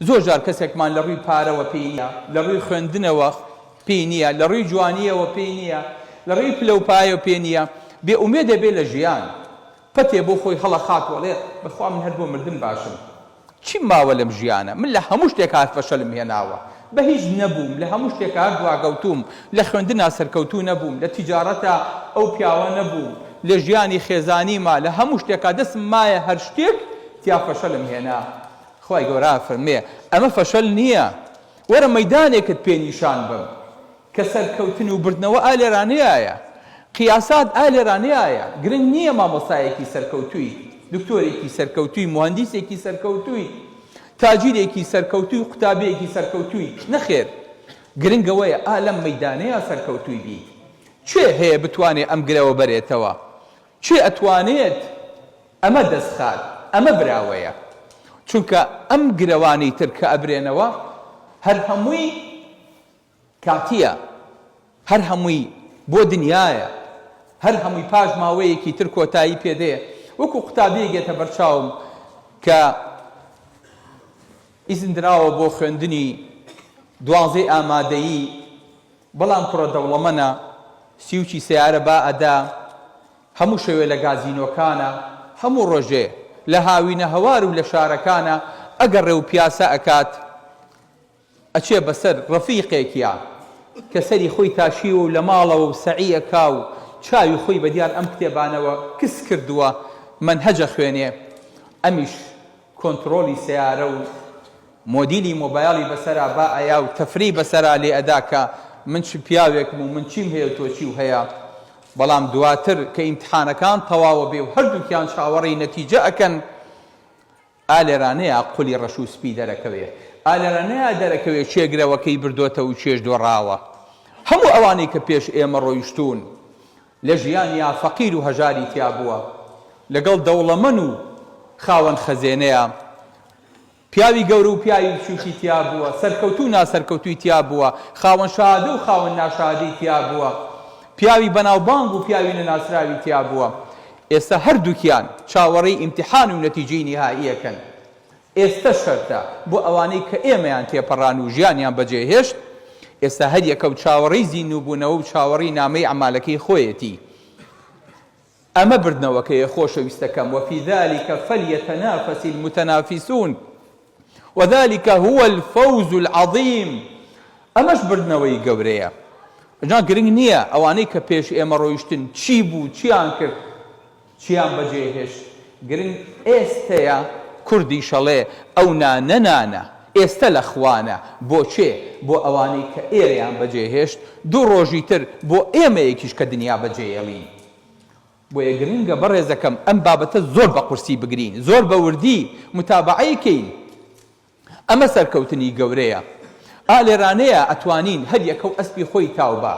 زۆر جار کەسێکمان لە ڕووی پارەوە پێی نییە، لە ڕووی خوێندنەوە پێی نییە، لە ڕووی جوانیەوە پێی نییە، لە ڕووی پلەپایەوە پێی نییە، بێئومێ دەبێت لە ژیان پەتێ بۆ خۆی هەڵە خاتوەڵێ بەخوا من هەر بۆ مردن باشم. چی ماوە لەم ژیانە؟ من لە هەموو شتێک هات فەشەلم هێناوە، بە هیچ نەبووم، لە هەموو شتێک هات دواگەوتوم، لە خوێندنا سەرکەوتوو نەبووم، لە تیجارەتە ئەو پیاوە نەبووم، لە ژیانی خێزانیما لە هەموو شتێکا دەستم مایە هەر شتێک تیا فەشەلم هێنا. خوای گەورە فەرمێ ئەمە فەشەل نییە، وەرە مەیدانێکت پێ نیشان بم کە سەرکەوتن و بردنەوە ئا لێرانەیە، قیاسات ئا لێرانەیە. گرنگ نییە مامۆستایەکی سەرکەوتووی، دکتۆرێکی سەرکەوتووی، مهندسێکی سەرکەوتووی، تاجیرێکی سەرکەوتووی، قوتابەیەکی سەرکەوتووی، نەخێر. گرنگەوەیە ئا لەم مەیدانەیە سەرکەوتووی بی. چێ هەیە بتوانێت ئەم گرەوە بەرێتەوە؟ چێ ئەتوانێت ئەمە دەستخات؟ ئەمە براوەیە. چونکە ئەم گرەوانەی تر کە ئەبرێنەوە هەر هەمووی کاتیە، هەر هەمووی بۆ دنیایە، هەر هەمووی پاش ماوەیەکی تر کۆتایی پێدەیە. وەکو قوتابیەکێتە بەرچاوم کە ئیزندراوە بۆ خوێندنی 12 ئامادەیی، بەڵام کوڕە دەوڵەمەنە، سیوچی سیارە با ئەدا، هەموو شەوێ لە گازینۆکانە، هەموو ڕۆژێ لە هاوینە هەوار و لە شارەکانە، ئەگەر ڕێو پیاسە ئەکات ئەچێ بەسەر ڕەفیقێکیە کە سەری خۆی تاشیوە و لە ماڵەوە و سەعیەکا و چاوی خۆی بەدیار ئەم کتێبانەوە کس کردووە منهەجە خوێنێ. ئەمیش کۆنتڕۆلی سیارە و مۆدیلی مۆبایلی بەسەرا با ئەیا و تەفری بەسەرا لێ ئەدا کە من چ پیاوێکم و من چیم هەیە تۆ چی و هەیە. بەڵام دواتر کە ئیمتحانەکان تەواوە بێ و هەردووکیان چاوەڕێی نەتیجە ئەکەن، ئا لێرانەیە قولی ڕەش و سپی دەرەکەوێ، ئا لێرانەیە دەرەکەوێ چێگرەوەکەی بردۆتە و چێژ دۆڕاوە. هەموو ئەوانەی کە پێش ئێمە ڕۆیشتون لە ژیانیا فەقیر و هەژاری تیا بووە، لەگەڵ دەوڵەمەن و خاوەن خەزێنەیە، پیاوی گەورە و پیاوی بچووکی تیا بووە، سەرکەوتو و ناسەرکەوتووی تیا بووە، خاوەن شادە و خاوەن ناشادەی تیا بووە، پیاوی بەناوبانگ و پیاوی نەناسراوی تیا بووە. ئێستا هەردووکیان چاوەڕێی ئیمتحان و نەتیجەی نهائیەکەن. ئێستا شەرتە بۆ ئەوانەی کە ئێمەیان تێپەڕان و ژیانیان بەجێهێشت، ئێستا هەر یەکە و چاوەڕێی زیندووبوونەوە و چاوەڕێی نامەی عەمالەکەی خۆیەتی. ئەمە بردنەوەکەیە خۆشەویستەکەم، وەفی ذلك فليتنافس المتنافسون وذلك هو الفوز العظيم. ئەمەش بردنەوەی گەورەیە. جا گرنگ نییە ئەوانەی کە پێش ئێمە ڕۆیشتن چی بوو، چیان کرد، چیان بەجێهێشت. گرنگ ئێستەیە کوردی شەڵێ ئەو نانە ئێستا لە خوانە. بۆچێ؟ بۆ ئەوانەی کە ئێرەیان بەجێهێشت، دوو ڕۆژی تر بۆ ئێمەیەکیش کە دنیا بەجێهێڵین. بۆیە گرنگە بەڕێزەکەم ئەم بابەتە زۆر بە قورسی بگرین، زۆر بە وردی متابعەیکەین. ئەمە سەرکەوتنی گەورەیە. ئا لێرانەیە ئەتوانین هەر یەکە و ئەسپی خۆی تاوبا